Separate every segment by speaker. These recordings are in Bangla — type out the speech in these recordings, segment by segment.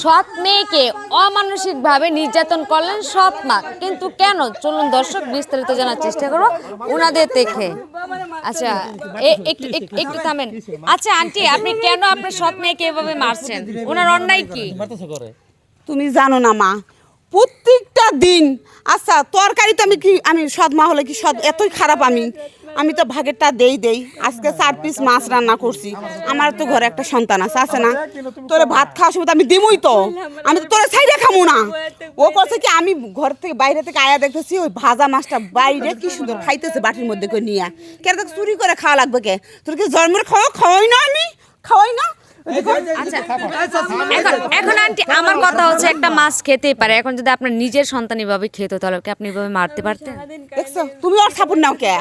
Speaker 1: সৎ মেয়েকে অমানসিকভাবে নির্যাতন করলেন সৎ মা, কিন্তু কেন? চলুন দর্শক বিস্তারিত জানার চেষ্টা করো ওনাদের দেখে। আচ্ছা একটু থামেন। আচ্ছা আন্টি, আপনি কেন আপনার সৎ মেয়েকে এভাবে মারছেন? ওনার অন্যায় কি?
Speaker 2: তুমি জানো না মা, প্রত্যেকটা দিন আচ্ছা তরকারিতে আমি সৎ মা হলে কি সৎ এতই খারাপ? আমি তো ভাগেরটা দেই আজকে 4 পিস মাছ রান্না করছি। আমার তো ঘরে একটা সন্তান আছে না? তোরে ভাত খাওয়ার সময় আমি দিমই তো, আমি তো তোরে ছাইড়ে খামু না। ও করছে কি, আমি ঘর থেকে বাইরে থেকে আয়া দেখতেছি ওই ভাজা মাছটা বাইরে কি সুন্দর খাইতেছে বাটির মধ্যে করে নিয়ে। কেন চুরি করে খাওয়া লাগবে কে? তোর কি জন্মের খাওয়াই না? আমি খাওয়াই না।
Speaker 1: আচ্ছা এখন আন্টি আমার কথা হচ্ছে, একটা মাছ খেতেই পারে, এখন যদি আপনার নিজের সন্তান এভাবে খেত তাহলে কি আপনি এভাবে মারতে পারতেন?
Speaker 2: দেখছো তুমি ওর সাপোর্ট নাও কে?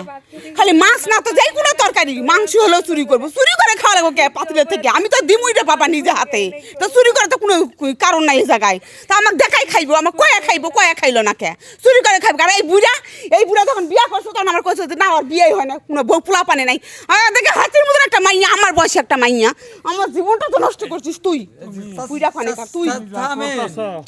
Speaker 2: খালি মাছ না তো যাই কোনো তরকারি মাংস হলেও চুরি করবো, চুরি করে খাওয়া লাগবো কে পাতিলের থেকে? আমি তো দিমুই রে বাবা নিজে হাতে, তো চুরি করে তো কোনো কারণ নাই এই জায়গায়। তা আমাকে দেখাই খাইবো, আমার কয়া খাইলো না কে? চুরি করে খাইবো। আর এই বুড়া যখন বিয়া করছো তখন আমার কইছে যে না ওর বিয়েই হয় না, কোনো বউ পোলা পানে নাই। দেখে হাতির মতন একটা মাইয়া, আমার বয়সে একটা মাইয়া, আমার জীবনটা তো নষ্ট করছিস তুই। তুই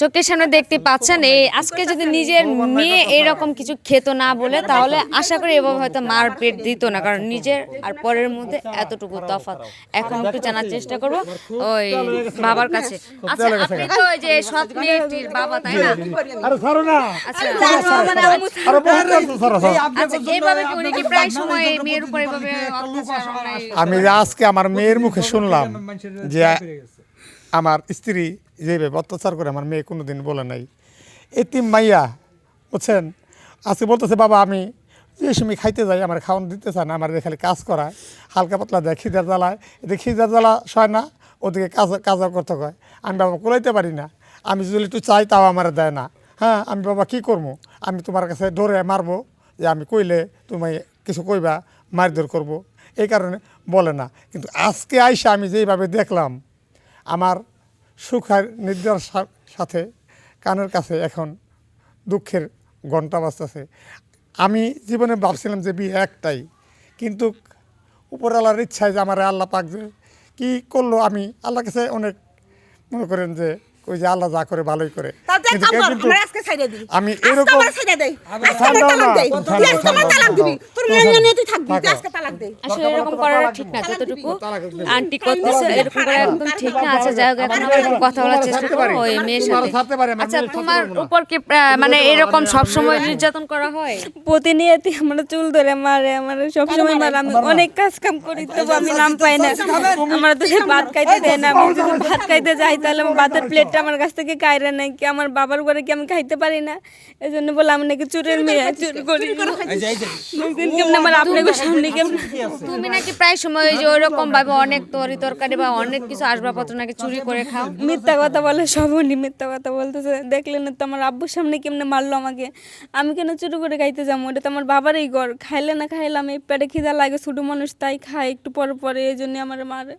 Speaker 1: চোখের সামনে দেখতে পাচ্ছেন, এই আজকে যদি নিজের মেয়ে এরকম কিছু খেত না বলে, তাহলে আশা করি এভাবে হয়তো মার পেট দিত না, কারণ নিজের আর পরের মধ্যে এতটুকু তফাৎ। এখন একটু জানার চেষ্টা করব ওই বাবার কাছে। আচ্ছা আপনি তো ওই যে সৎ মেয়েটির বাবা, তাই না? আচ্ছা এইভাবে কি উনি কি প্রায় সময় মেয়ের উপর এভাবে অত্যাচার?
Speaker 3: আমি আজকে আমার মেয়ের মুখে শুনলাম যে আমার স্ত্রী যেভাবে অত্যাচার করে আমার মেয়ে কোনোদিন বলে নাই। এতিম মাইয়া বুঝছেন, আজকে বলতেছে বাবা আমি যে সময় খাইতে যাই আমার খাওয়ান দিতে চায় না, আমার খালি কাজ করায়, হালকা পাতলা দেয়, খিদার জ্বালায়, এতে খিদার জ্বালা সয় না, ওদিকে কাজা করতে হয়। আমি বাবা কোলাইতে পারি না, আমি যদি একটু চাই তাও আমার দেয় না। হ্যাঁ আমি বাবা কী করবো? আমি তোমার কাছে ধরে মারবো যে আমি কইলে তুমি কিছু কইবা, মারধর করবো, এই কারণে বলে না। কিন্তু আজকে আইসা আমি যেইভাবে দেখলাম, আমার সুখের নির্দার সাথে কানের কাছে এখন দুঃখের ঘণ্টা বাজতেছে। আমি জীবনে ভাবছিলাম যে বিয়ে একটাই, কিন্তু উপরওয়ালার ইচ্ছায় যে আমার আল্লাহ পাক যে কী করলো, আমি আল্লাহর কাছে অনেক মনে করেন যে ওই যে আল্লাহ যা করে ভালোই করে। আমি এরকম
Speaker 1: আসলে এরকম করা ঠিক না, যতটুকু আন্টি করতেছে এরকম করা একদম ঠিক না। আচ্ছা যাই হোক, এখন আমরা একটু কথা বলার চেষ্টা করবো ওই মেয়ের সাথে। আচ্ছা তোমার উপর কি মানে এরকম সবসময় নির্যাতন করা হয়?
Speaker 4: প্রতিনিয়তই আমার চুল ধরে মারে, আমার সবসময় মারে। আমি অনেক কাজ কাম করি তবু আমি নাম পাই না। আমার তো ভাত খাইতে দেয় না, আমি যদি ভাত খাইতে যাই তাহলে আমার ভাতের প্লেটটা আমার কাছ থেকে কায়রা নেই কি, আমার বাবার ঘরে কি আমি খাইতে পারি না? এই জন্য বলে আমি নাকি চুরের মেয়ে, চুরি করি।
Speaker 1: তুমি নাকি প্রায় সময় ওই যে ওইরকম ভাবে অনেক তরকারি বা অনেক কিছু আসবাবপত্র নাকি চুরি করে খাও?
Speaker 4: মিথ্যা কথা বলে, সব উনি মিথ্যা কথা বলতেছে। দেখলেন তো আমার আব্বুর সামনে কেমনে মারলো আমাকে, আমি কেন চুরি করে খাইতে যাবো? এটা তো আমার বাবারই ঘর, খাইলে না খাইলে আমি পেটে খিদা লাগে, ছোট মানুষ তাই খাই একটু পরে পরে, এই জন্য আমার মারে।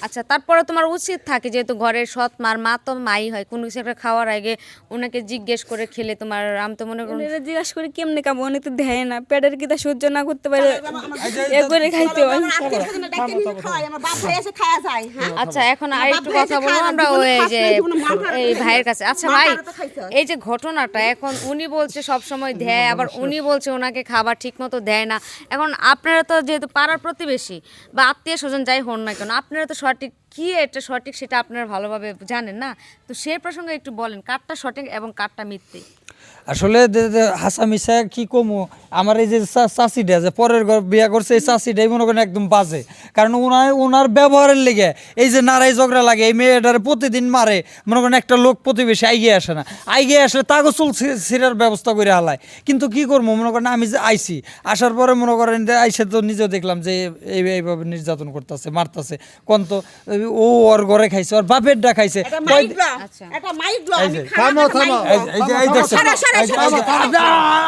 Speaker 1: আচ্ছা তারপরে তোমার উচিত থাকে, যেহেতু ঘরের সৎ মার মা তো মাই হয়, কোনো কিছু একটা খাওয়ার আগে ওনাকে জিজ্ঞেস করে খেলে তোমার, আমি তো মনে করি
Speaker 4: জিজ্ঞাসা করে কেমনে খাবো, উনি তো দেয় না, পেটের কিটা সহ্য না করতে পারে এ করে খাইতে হয়।
Speaker 1: আচ্ছা এখন আর একটু কথা বলবো আমরা ওই যে এই ভাইয়ের কাছে। আচ্ছা ভাই, এই যে ঘটনাটা, এখন উনি বলছে সব সময় দেয়, আবার উনি বলছে ওনাকে খাবার ঠিক মতো দেয় না। এখন আপনারা তো যেহেতু পাড়ার প্রতিবেশী বা আত্মীয় স্বজন যাই হন না কেন, আপনারা তো সঠিক কি এটা সঠিক সেটা আপনারা ভালোভাবে জানেন না, তো সেই প্রসঙ্গে একটু বলেন কারটা সঠিক এবং কারটা মিথ্যে।
Speaker 5: আসলে হাসা মিশা কি কমু, আমার এই যে চাষিটা যে পরের ঘর বিয়া করছে, এই চাষিটাই মনে করেন একদম বাজে। কারণ ওনার ব্যবহারের লেগে এই যে নারাই ঝগড়া লাগে, এই মেয়েটারে প্রতিদিন মারে। মনে করেন একটা লোক প্রতিবেশী আইগে আসে না, আইগে আসলে তাকে চুল ছিঁড়ার ব্যবস্থা করে হালায়। কিন্তু কি করবো, মনে করেন আমি যে আইসি, আসার পরে মনে করেন আইসে তো নিজেও দেখলাম যে এইভাবে নির্যাতন করতেছে, মারতেছে। কোন তো ও ওর ঘরে খাইছে, ওর বাপের ডা খাইছে।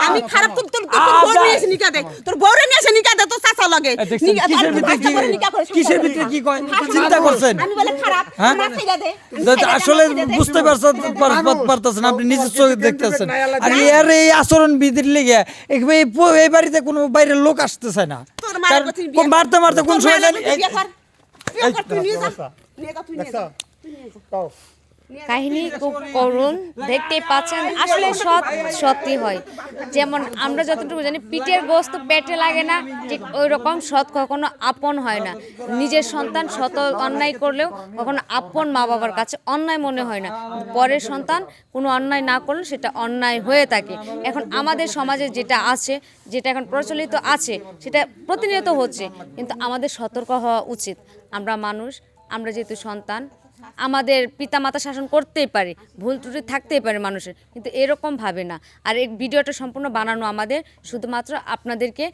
Speaker 2: আমি খারাপ তোর নিয়েছে নিকা দে, তোর বউরে নিয়েছে নিকা দে, তোর চাচা লাগে
Speaker 5: কিসের ভিতরে কি কয় চিন্তা করছেন?
Speaker 2: আমি বলে খারাপ আমার খাইলা দে।
Speaker 5: আসলে বুঝতে পারতেছেন, আপনি নিজের চোখে দেখতেছেন। আর এর এই আচরণ বিধির লেগে এই বাড়িতে কোনো বাইরের লোক আসতে চায় না। মারতে মারতে কোন সময় জানি
Speaker 1: কাহিনী খুব করুণ, দেখতেই পাচ্ছেন। আসলে সত্যি হয়, যেমন আমরা যতটুকু জানি পিঠের গোস্ত পেটে লাগে না, ঠিক ওই রকম সৎ কখনো আপন হয় না। নিজের সন্তান শত অন্যায় করলেও কখনো আপন মা বাবার কাছে অন্যায় মনে হয় না, পরের সন্তান কোনো অন্যায় না করলে সেটা অন্যায় হয়ে থাকে। এখন আমাদের সমাজে যেটা আছে, যেটা এখন প্রচলিত আছে, সেটা প্রতিনিয়ত হচ্ছে, কিন্তু আমাদের সতর্ক হওয়া উচিত। আমরা মানুষ, আমরা যেহেতু সন্তান, আমাদের পিতামাতা শাসন করতেই পারে, ভুল ত্রুটি থাকতেই পারে মানুষের, কিন্তু এরকম ভাবে না। আর এই ভিডিওটা সম্পূর্ণ বানানো আমাদের শুধুমাত্র আপনাদেরকে